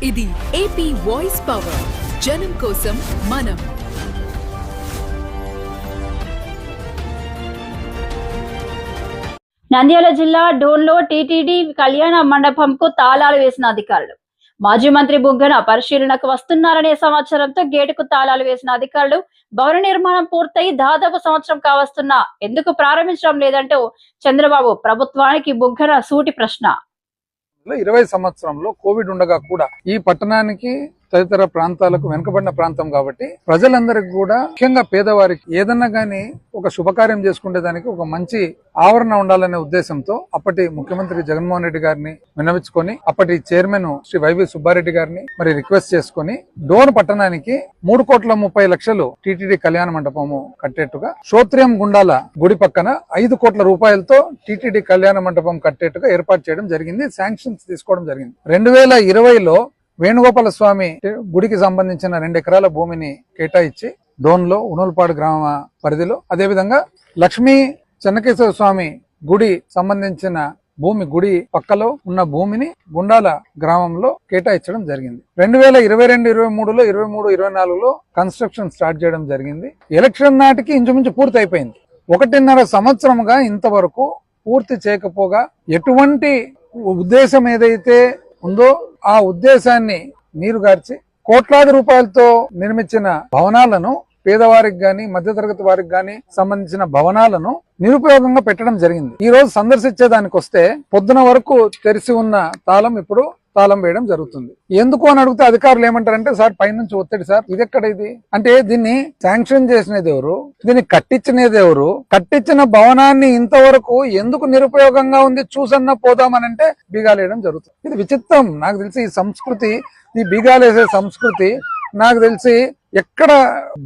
ఇది AP voice power, జనం కోసం మనం. నంద్యాల జిల్లా డోన్లో టీటీడీ కళ్యాణ మండపంకు తాళాలు వేసిన అధికారులు. మాజీ మంత్రి బుగ్గన పరిశీలనకు వస్తున్నారనే సమాచారంతో గేటుకు తాళాలు వేసిన అధికారులు భవన నిర్మాణం పూర్తయి దాదాపు సంవత్సరం కావస్తున్నా ఎందుకు ప్రారంభించడం లేదంటూ చంద్రబాబు ప్రభుత్వానికి బుగ్గన సూటి ప్రశ్న. 20 సంవత్సరంలో కోవిడ్ ఉండగా కూడా ఈ పట్టణానికి తదితర ప్రాంతాలకు వెనుకబడిన ప్రాంతం కాబట్టి ప్రజలందరికీ కూడా ముఖ్యంగా పేదవారికి ఏదన్నా గానీ ఒక శుభకార్యం చేసుకునే దానికి ఒక మంచి ఆవరణ ఉండాలనే ఉద్దేశంతో అప్పటి ముఖ్యమంత్రి జగన్మోహన్ రెడ్డి గారిని విన్నవించుకొని అప్పటి చైర్మన్ శ్రీ వైవి సుబ్బారెడ్డి గారిని మరి రిక్వెస్ట్ చేసుకుని డోన్ పట్టణానికి 3,30,00,000 టీటీడీ కళ్యాణ మండపము కట్టేట్టుగా శ్రోత్రియం గుండాల గుడి పక్కన 5 కోట్ల రూపాయలతో టీటీడీ కళ్యాణ మండపం కట్టేట్టుగా ఏర్పాటు చేయడం జరిగింది. శాంక్షన్స్ తీసుకోవడం జరిగింది. 2020లో వేణుగోపాల స్వామి గుడికి సంబంధించిన 2 ఎకరాల భూమిని కేటాయించి డోన్లో ఉనోల్పాడు గ్రామ పరిధిలో, అదేవిధంగా లక్ష్మీ చెన్నకేశ్వర స్వామి గుడి సంబంధించిన భూమి గుడి పక్కలో ఉన్న భూమిని గుండాల గ్రామంలో కేటాయించడం జరిగింది. 2022, 23లో 23-24లో కన్స్ట్రక్షన్ స్టార్ట్ చేయడం జరిగింది. ఎలక్షన్ నాటికి ఇంచుమించు పూర్తి అయిపోయింది. 1.5 సంవత్సరముగా ఇంతవరకు పూర్తి చేయకపోగా ఎటువంటి ఉద్దేశం ఏదైతే ఉందో ఆ ఉద్దేశాన్ని నీరుగార్చి కోట్లాది రూపాయలతో నిర్మించిన భవనాలను పేదవారికి గాని మధ్యతరగతి వారికి గాని సంబంధించిన భవనాలను నిరుపయోగంగా పెట్టడం జరిగింది. ఈ రోజు సందర్శించేదానికి వస్తే పొద్దున వరకు తెరిచి ఉన్న తాళం ఇప్పుడు తాళం వేయడం జరుగుతుంది. ఎందుకు అని అడిగితే అధికారులు ఏమంటారంటే, సార్ పైనుంచి ఒత్తిడి సార్, ఇది ఎక్కడ ఇది అంటే, దీన్ని శాంక్షన్ చేసినది ఎవరు, దీన్ని కట్టించినది ఎవరు, కట్టించిన భవనాన్ని ఇంతవరకు ఎందుకు నిరుపయోగంగా ఉంది చూసన్నా పోదామనంటే బీగాలేయడం జరుగుతుంది. ఇది విచిత్రం. నాకు తెలిసి ఈ సంస్కృతి, ఈ బీగాలేసే సంస్కృతి నాకు తెలిసి ఎక్కడ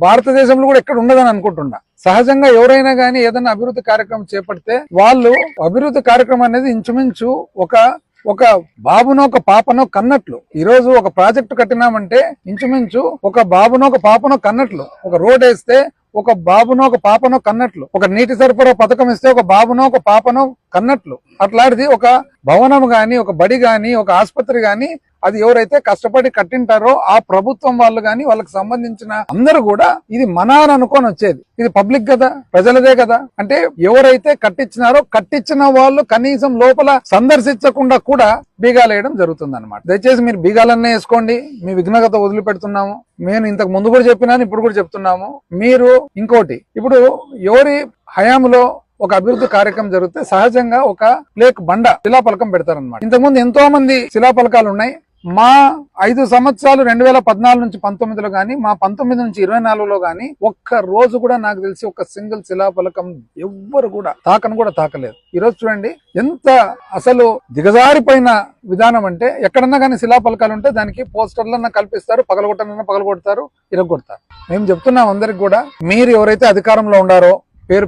భారతదేశంలో కూడా ఎక్కడ ఉండదని అనుకుంటున్నా. సహజంగా ఎవరైనా గానీ ఏదైనా అభివృద్ధి కార్యక్రమం చేపడితే వాళ్ళు అభివృద్ధి కార్యక్రమం అనేది ఇంచుమించు ఒక బాబునో ఒక పాపనో కన్నట్లు. ఈ రోజు ఒక ప్రాజెక్టు కట్టినామంటే ఇంచుమించు ఒక బాబునో ఒక పాపనో కన్నట్లు. ఒక రోడ్ వేస్తే ఒక బాబునో ఒక పాపనో కన్నట్లు. ఒక నీటి సరఫరా పథకం ఇస్తే ఒక బాబునో ఒక పాపనో కన్నట్లు. అట్లాంటిది ఒక భవనం గాని, ఒక బడి గాని, ఒక ఆసుపత్రి గాని అది ఎవరైతే కష్టపడి కట్టింటారో ఆ ప్రభుత్వం వాళ్ళు గాని వాళ్ళకి సంబంధించిన అందరూ కూడా ఇది మన అని అనుకొని వచ్చేది. ఇది పబ్లిక్ కదా, ప్రజలదే కదా. అంటే ఎవరైతే కట్టించినారో కట్టించిన వాళ్ళు కనీసం లోపల సందర్శించకుండా కూడా బీగాలేయడం జరుగుతుంది అనమాట. దయచేసి మీరు బీగాలన్నీ వేసుకోండి. మీ విఘ్నత వదిలిపెడుతున్నాము. నేను ఇంతకు ముందు కూడా చెప్పినాను, ఇప్పుడు కూడా చెప్తున్నాము. మీరు ఇంకోటి, ఇప్పుడు ఎవరి హయాంలో ఒక అభివృద్ధి కార్యక్రమం జరిగితే సహజంగా ఒక ప్లేక్ బండ శిలాఫలకం పెడతారనమాట. ఇంతకుముందు ఎంతో మంది శిలాఫలకాలు ఉన్నాయి. మా 5 సంవత్సరాలు 2014 నుంచి 19లో గానీ, మా 19 నుంచి 24లో గానీ ఒక్క రోజు కూడా నాకు తెలిసి ఒక సింగిల్ శిలాఫలకం ఎవ్వరు కూడా తాకలేదు. ఈ రోజు చూడండి ఎంత అసలు దిగజారిపోయిన విధానం అంటే, ఎక్కడన్నా కానీ శిలాఫలకాలు ఉంటే దానికి పోస్టర్లన్నా కల్పిస్తారు, పగలగొట్టనన్నా పగలగొడతారు, ఇరగొడతారు. మేము చెప్తున్నాం అందరికి కూడా, మీరు ఎవరైతే అధికారంలో ఉండారో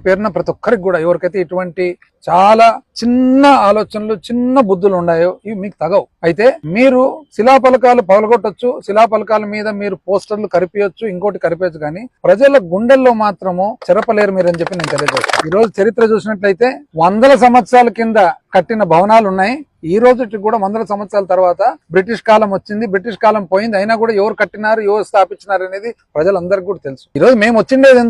పేరున ప్రతి ఒక్కరికి కూడా ఎవరికైతే ఇటువంటి చాలా చిన్న ఆలోచనలు, చిన్న బుద్ధులు ఉన్నాయో ఇవి మీకు తగవు. అయితే మీరు శిలాఫలకాలు పగలగొట్టొచ్చు, శిలాఫలకాల మీద మీరు పోస్టర్లు కరిపించచ్చు, ఇంకోటి కరిపించచ్చు, కానీ ప్రజల గుండెల్లో మాత్రము చెరపలేరు మీరని చెప్పి నేను తెలియజేస్తాను. ఈ రోజు చరిత్ర చూసినట్లయితే 100 సంవత్సరాల కింద కట్టిన భవనాలు ఉన్నాయి. ఈ రోజు కూడా 100 సంవత్సరాల తర్వాత బ్రిటిష్ కాలం వచ్చింది, బ్రిటిష్ కాలం పోయింది. అయినా కూడా ఎవరు కట్టినారు, ఎవరు స్థాపించినారు అనేది ప్రజలందరికీ కూడా తెలుసు. ఈ రోజు మేము వచ్చిండేది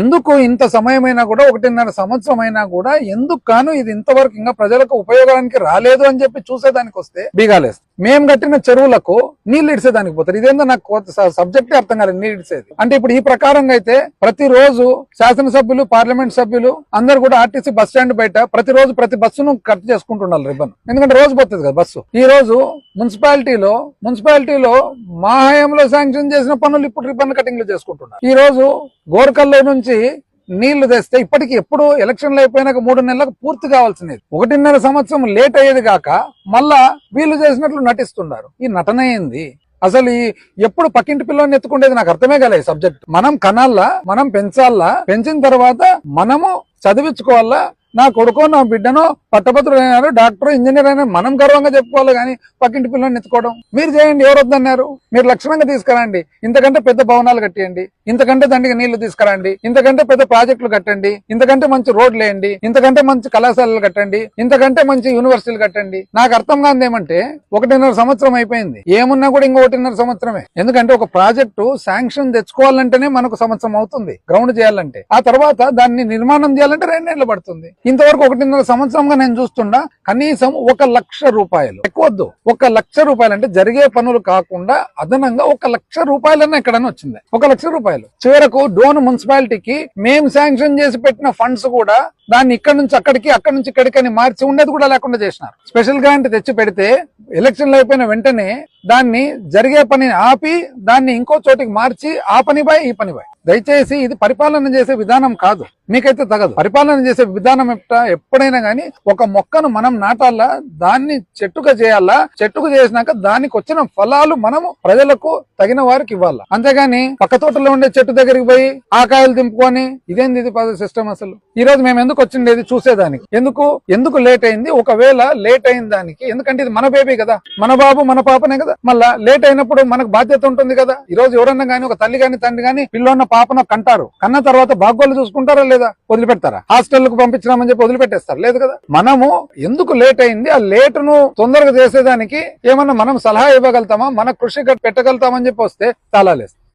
ఎందుకు ఇంత సమయమైనా కూడా 1.5 సంవత్సరం అయినా కూడా ఎందుకు కాను ఇది ఇంతవరకు ఇంకా ప్రజలకు ఉపయోగానికి రాలేదు అని చెప్పి చూసేదానికి వస్తే బీగాలేస్తాం. మేము కట్టిన చెరువులకు నీళ్లు ఇడిసేదానికి పోతారు. ఇదేందో నాకు సబ్జెక్టే అర్థం కాలేదు. నీళ్ళు ఇడిసేది అంటే ఇప్పుడు ఈ ప్రకారంగా అయితే ప్రతిరోజు శాసనసభ్యులు, పార్లమెంట్ సభ్యులు అందరు కూడా ఆర్టీసీ బస్ స్టాండ్ బయట ప్రతిరోజు ప్రతి బస్సును కట్ చేసుకుంటుండాలి రిబ్బన్, ఎందుకంటే రోజు పోతుంది కదా బస్సు. ఈ రోజు మున్సిపాలిటీలో మా హయాంలో శాంక్షన్ చేసిన పనులు ఇప్పుడు రిబ్బన్ కటింగ్లు చేసుకుంటున్నారు. ఈ రోజు గోరకల్లో నుంచి నీళ్లు తెస్తే ఇప్పటికి ఎప్పుడు ఎలక్షన్లు అయిపోయినాక 3 నెలలకు పూర్తి కావాల్సినది 1.5 సంవత్సరం లేట్ అయ్యేది కాక మళ్ళా వీళ్ళు చేసినట్లు నటిస్తున్నారు. ఈ నటన ఏంది అసలు? ఎప్పుడు పక్కింటి పిల్లని ఎత్తుకుండేది నాకు అర్థమే కాలేదు. సబ్జెక్ట్ మనం కనాలా, మనం పెంచాలా, పెంచిన తర్వాత మనము చదివించుకోవాలా, నా కొడుకో నా బిడ్డనో పట్టభద్రుడు అయినారు, డాక్టర్, ఇంజనీర్ అయినా మనం గర్వంగా చెప్పుకోవాలి కానీ పక్కింటి పిల్లల్ని ఎత్తుకోవడం మీరు చేయండి. ఎవరు వద్దన్నారు? మీరు లక్షణంగా తీసుకురండి, ఇంతకంటే పెద్ద భవనాలు కట్టియండి, ఇంతకంటే దండిగా నీళ్లు తీసుకురండి, ఇంతకంటే పెద్ద ప్రాజెక్టులు కట్టండి, ఇంతకంటే మంచి రోడ్లు వేయండి, ఇంతకంటే మంచి కళాశాలలు కట్టండి, ఇంతకంటే మంచి యూనివర్సిటీలు కట్టండి. నాకు అర్థం కాదు ఏమంటే 1.5 సంవత్సరం అయిపోయింది, ఏమున్నా కూడా ఇంకో 1.5 సంవత్సరమే. ఎందుకంటే ఒక ప్రాజెక్టు శాంక్షన్ తెచ్చుకోవాలంటేనే మనకు సంవత్సరం అవుతుంది గ్రౌండ్ చేయాలంటే, ఆ తర్వాత దాన్ని నిర్మాణం చేయాలంటే 2 ఏళ్లు పడుతుంది. ఇంతవరకు 1.5 సంవత్సరంగా నేను చూస్తుండా కనీసం 1 లక్ష రూపాయలు, ఎక్కువద్దు 1 లక్ష రూపాయలు అంటే జరిగే పనులు కాకుండా అదనంగా 1 లక్ష రూపాయలన్నా ఎక్కడన్నా వచ్చింది. 1 లక్ష రూపాయలు చివరకు డోన్ మున్సిపాలిటీకి మేము శాంక్షన్ చేసి పెట్టిన ఫండ్స్ కూడా దాన్ని ఇక్కడ నుంచి అక్కడికి, అక్కడి నుంచి ఇక్కడికి అని మార్చి ఉండేది కూడా లేకుండా చేసినారు. స్పెషల్ గ్రాంట్ తెచ్చి పెడితే ఎలక్షన్లు అయిపోయిన వెంటనే దాన్ని జరిగే పని ఆపి దాన్ని ఇంకో చోటికి మార్చి ఆ పని బాయ్ ఈ పని బాయ్. దయచేసి ఇది పరిపాలన చేసే విధానం కాదు, మీకైతే తగదు. పరిపాలన చేసే విధానం ఎప్పుడైనా గానీ ఒక మొక్కను మనం నాటాలా, దాన్ని చెట్టుగా చేయాలా, చెట్టుకు చేసినాక దానికి వచ్చిన ఫలాలు మనము ప్రజలకు తగిన వారికి ఇవ్వాలా. అంతేగాని పక్క తోటలో ఉండే చెట్టు దగ్గరికి పోయి ఆ కాయలు దింపుకొని ఇదేంది ఇది సిస్టమ్ అసలు. ఈ రోజు మేము ఎందుకు వచ్చిండేది చూసేదానికి, ఎందుకు లేట్ అయింది. ఒకవేళ లేట్ అయిన దానికి, ఎందుకంటే ఇది మన బేబీ కదా, మన బాబు మన పాపనే కదా, మళ్ళా లేట్ అయినప్పుడు మనకు బాధ్యత ఉంటుంది కదా. ఈ రోజు ఎవరన్నా గానీ ఒక తల్లి గాని తండ్రి గాని పిల్లన్న పాపను కంటారు, కన్న తర్వాత బాగోళ్ళు చూసుకుంటారా లేదా, వదిలిపెడతారా? హాస్టల్కు పంపించినామని చెప్పి వదిలిపెట్టేస్తారు? లేదు కదా. మనము ఎందుకు లేట్ అయింది, ఆ లేట్ ను తొందరగా చేసేదానికి ఏమన్నా మనం సలహా ఇవ్వగలుగుతామా, మన కృషి పెట్టగలుగుతామని చెప్పి వస్తే తాళాలేస్తాం.